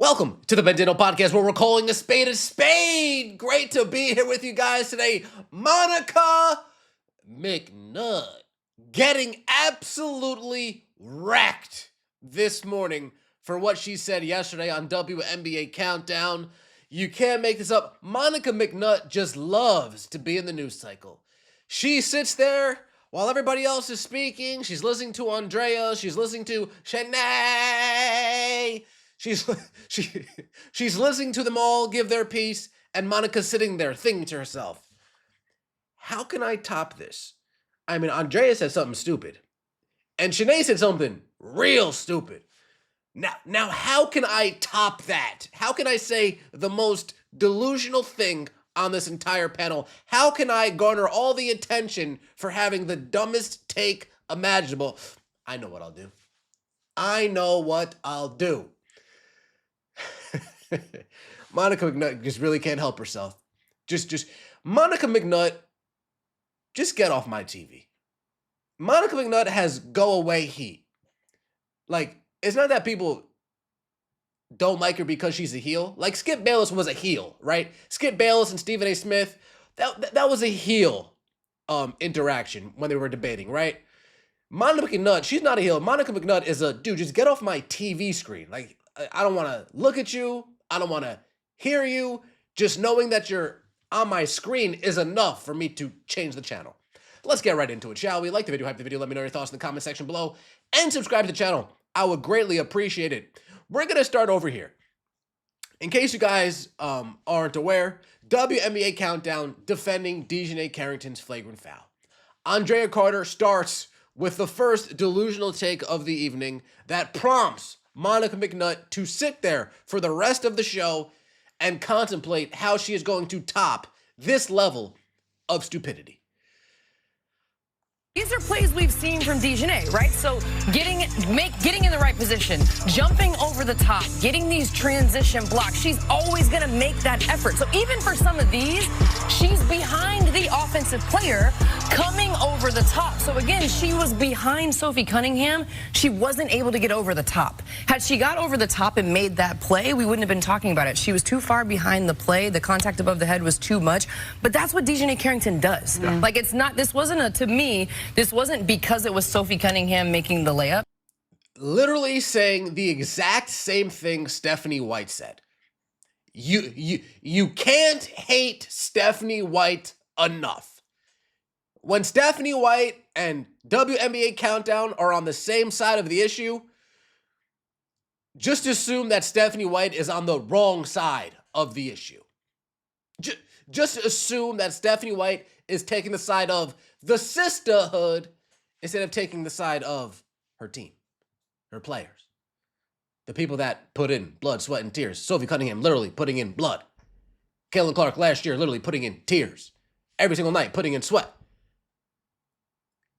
Welcome to the Bandito Podcast, where we're calling a spade a spade. Great to be here with you guys today. Monica McNutt getting absolutely wrecked this morning for what she said yesterday on WNBA Countdown. You can't make this up. Monica McNutt just loves to be in the news cycle. She sits there while everybody else is speaking. She's listening to Andrea. She's listening to Shanae. She's listening to them all give their piece, and Monica's sitting there thinking to herself, how can I top this? I mean, Andrea said something stupid, and Shanae said something real stupid. Now, how can I top that? How can I say the most delusional thing on this entire panel? How can I garner all the attention for having the dumbest take imaginable? I know what I'll do. Monica McNutt just really can't help herself. Monica McNutt, just get off my TV. Monica McNutt has go away heat. Like, it's not that people don't like her because she's a heel. Like, Skip Bayless was a heel, right? Skip Bayless and Stephen A. Smith, that was a heel interaction when they were debating, right? Monica McNutt, she's not a heel. Monica McNutt is a, dude, just get off my TV screen. Like, I don't want to look at you. I don't want to hear you. Just knowing that you're on my screen is enough for me to change the channel. Let's get right into it, shall we? Like the video, hype the video, let me know your thoughts in the comment section below, and subscribe to the channel. I would greatly appreciate it. We're going to start over here. In case you guys aren't aware, WNBA Countdown defending DeJounte Carrington's flagrant foul. Andrea Carter starts with the first delusional take of the evening that prompts Monica McNutt to sit there for the rest of the show and contemplate how she is going to top this level of stupidity. These are plays we've seen from DeJounte, right? So getting in the right position, jumping over the top, getting these transition blocks. She's always going to make that effort. So even for some of these, she's behind the offensive player coming over the top. So again, she was behind Sophie Cunningham. She wasn't able to get over the top. Had she got over the top and made that play, we wouldn't have been talking about it. She was too far behind the play. The contact above the head was too much. But that's what DeJounte Carrington does. Yeah. Like, it's not, this wasn't to me, this wasn't because it was Sophie Cunningham making the layup. Literally saying the exact same thing Stephanie White said. You can't hate Stephanie White enough. When Stephanie White and WNBA Countdown are on the same side of the issue, just assume that Stephanie White is on the wrong side of the issue. Just assume that Stephanie White is taking the side of the sisterhood instead of taking the side of her team, her players, the people that put in blood, sweat, and tears. Sophie Cunningham literally putting in blood. Caitlin Clark last year literally putting in tears. Every single night putting in sweat.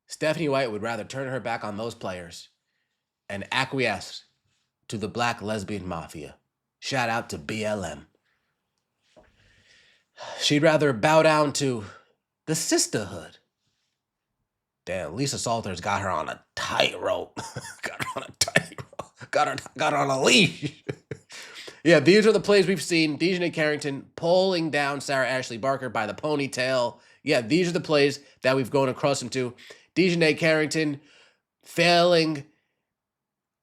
Stephanie White would rather turn her back on those players and acquiesce to the black lesbian mafia. Shout out to BLM. She'd rather bow down to the sisterhood. Damn, Lisa Salters got her on a tightrope. Got her on a leash. Yeah, these are the plays we've seen. DeJounte Carrington pulling down Sarah Ashley Barker by the ponytail. Yeah, these are the plays that we've grown accustomed to. DeJounte Carrington failing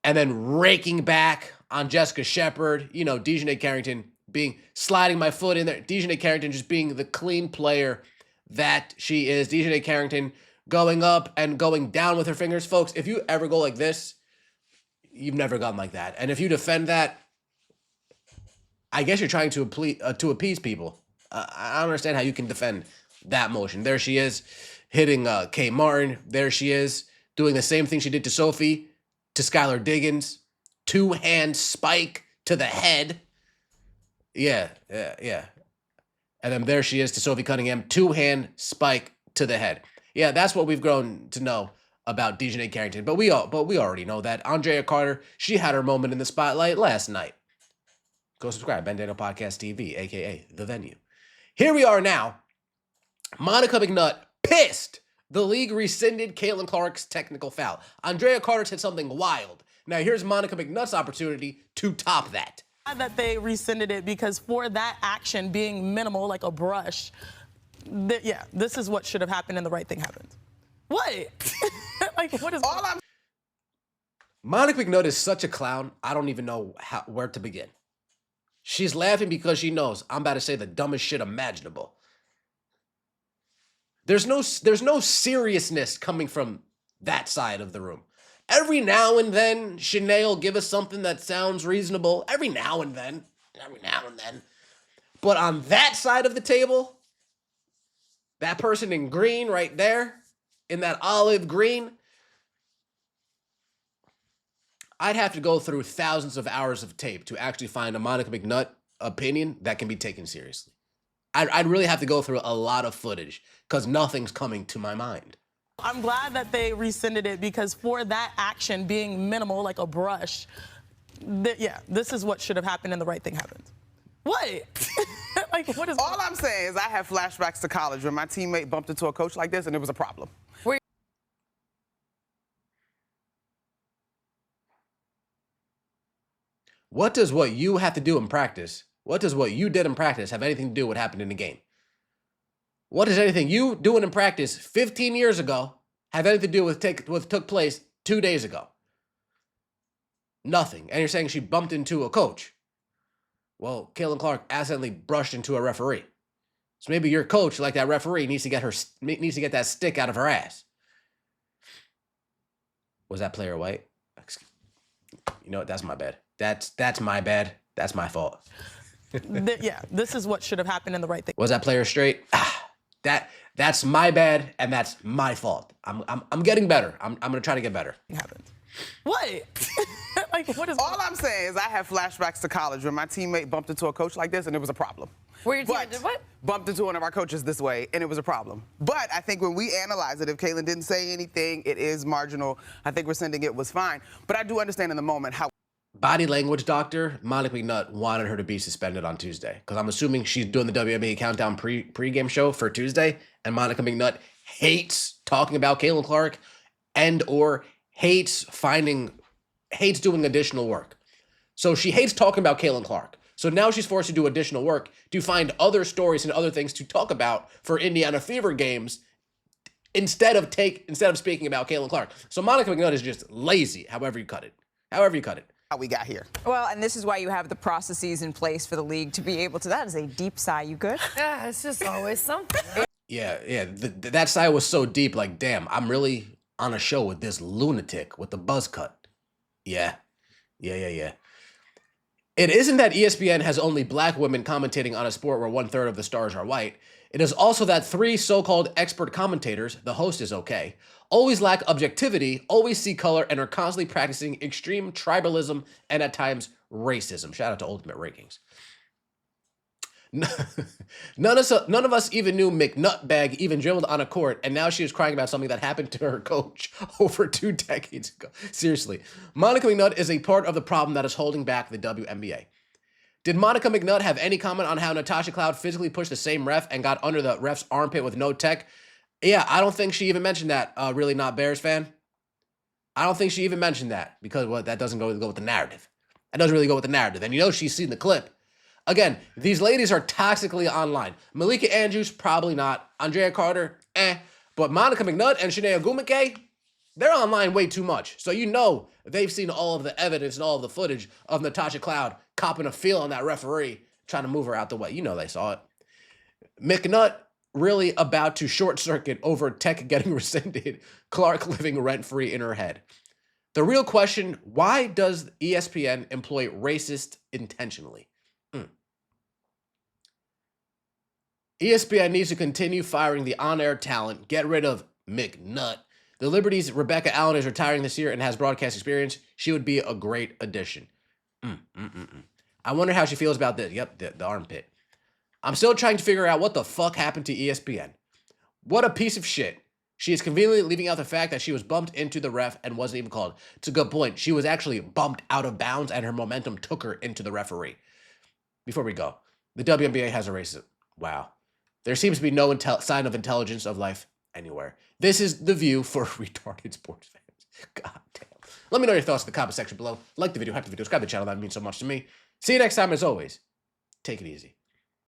and then raking back on Jessica Shepard. You know, DeJounte Carrington sliding my foot in there. DeJounte Carrington just being the clean player that she is. DeJounte Carrington going up and going down with her fingers. Folks, if you ever go like this, you've never gone like that. And if you defend that, I guess you're trying to appease people. I don't understand how you can defend that motion. There she is, hitting Kay Martin. There she is, doing the same thing she did to Sophie, to Skylar Diggins. Two-hand spike to the head. Yeah. And then there she is to Sophie Cunningham. Two-hand spike to the head. Yeah, that's what we've grown to know about DeJounte Carrington. But we already know that. Andrea Carter, she had her moment in the spotlight last night. Go subscribe, Bandito Podcast TV, a.k.a. The Venue. Here we are now. Monica McNutt, pissed. The league rescinded Caitlin Clark's technical foul. Andrea Carter said something wild. Now here's Monica McNutt's opportunity to top that. That they rescinded it because for that action being minimal, like a brush, this is what should have happened and the right thing happened. What? Like, what is all I'm... Monica McNutt is such a clown, I don't even know where to begin. She's laughing because she knows I'm about to say the dumbest shit imaginable. There's no seriousness coming from that side of the room. Every now and then, Shanae will give us something that sounds reasonable. Every now and then. But on that side of the table, that person in green right there, in that olive green, I'd have to go through thousands of hours of tape to actually find a Monica McNutt opinion that can be taken seriously. I'd really have to go through a lot of footage because nothing's coming to my mind. I'm glad that they rescinded it because for that action being minimal, like a brush, this is what should have happened and the right thing happened. What? Like, what is... All I'm saying is I have flashbacks to college when my teammate bumped into a coach like this and it was a problem. What does what you have to do in practice, what does what you did in practice have anything to do with what happened in the game? What does anything you doing in practice 15 years ago have anything to do with what took place 2 days ago? Nothing. And you're saying she bumped into a coach. Well, Caitlin Clark accidentally brushed into a referee. So maybe your coach, like that referee, needs to get that stick out of her ass. Was that player white? You know what? That's my bad. That's my bad. That's my fault. This is what should have happened and the right thing. Was that player straight? That's my bad and that's my fault. I'm getting better. I'm gonna try to get better. Happened. What? Like, what is... All I'm saying is I have flashbacks to college when my teammate bumped into a coach like this and it was a problem. Where your teammate did what? Bumped into one of our coaches this way and it was a problem. But I think when we analyze it, if Caitlin didn't say anything, it is marginal. I think rescinding it was fine. But I do understand in the moment how... Body language doctor Monica McNutt wanted her to be suspended on Tuesday because I'm assuming she's doing the WNBA countdown pre-game show for Tuesday, and Monica McNutt hates talking about Caitlin Clark or hates doing additional work. So she hates talking about Caitlin Clark. So now she's forced to do additional work to find other stories and other things to talk about for Indiana Fever games instead of speaking about Caitlin Clark. So Monica McNutt is just lazy, however you cut it. How we got here. Well, and this is why you have the processes in place for the league to be able to... That is a deep sigh. You good? Yeah, it's just always something. Yeah. That sigh was so deep, like, damn, I'm really on a show with this lunatic with the buzz cut. Yeah. It isn't that ESPN has only black women commentating on a sport where 1/3 of the stars are white. It is also that 3 so-called expert commentators, the host is okay, always lack objectivity, always see color, and are constantly practicing extreme tribalism and at times racism. Shout out to Ultimate Rankings. None of us even knew McNuttbag even dribbled on a court, and now she was crying about something that happened to her coach over 2 decades ago. Seriously, Monica McNutt is a part of the problem that is holding back the WNBA. Did Monica McNutt have any comment on how Natasha Cloud physically pushed the same ref and got under the ref's armpit with no tech? Yeah, I don't think she even mentioned that, Really Not Bears fan. I don't think she even mentioned that because that doesn't go with the narrative. That doesn't really go with the narrative. And you know she's seen the clip. Again, these ladies are toxically online. Malika Andrews, probably not. Andrea Carter, But Monica McNutt and Shanae Ogwumike, they're online way too much. So you know they've seen all of the evidence and all of the footage of Natasha Cloud copping a feel on that referee, trying to move her out the way. You know they saw it. McNutt really about to short circuit over tech getting rescinded, Clark living rent-free in her head. The real question, why does ESPN employ racist intentionally? ESPN needs to continue firing the on-air talent, get rid of McNutt. The Liberty's Rebecca Allen is retiring this year and has broadcast experience. She would be a great addition. I wonder how she feels about this. Yep, the armpit. I'm still trying to figure out what the fuck happened to ESPN. What a piece of shit. She is conveniently leaving out the fact that she was bumped into the ref and wasn't even called. It's a good point. She was actually bumped out of bounds and her momentum took her into the referee. Before we go, the WNBA has a racism. Wow. There seems to be no sign of intelligence of life anywhere. This is the view for retarded sports fans. God damn. Let me know your thoughts in the comment section below. Like the video, hype the video, subscribe to the channel. That means so much to me. See you next time. As always, take it easy.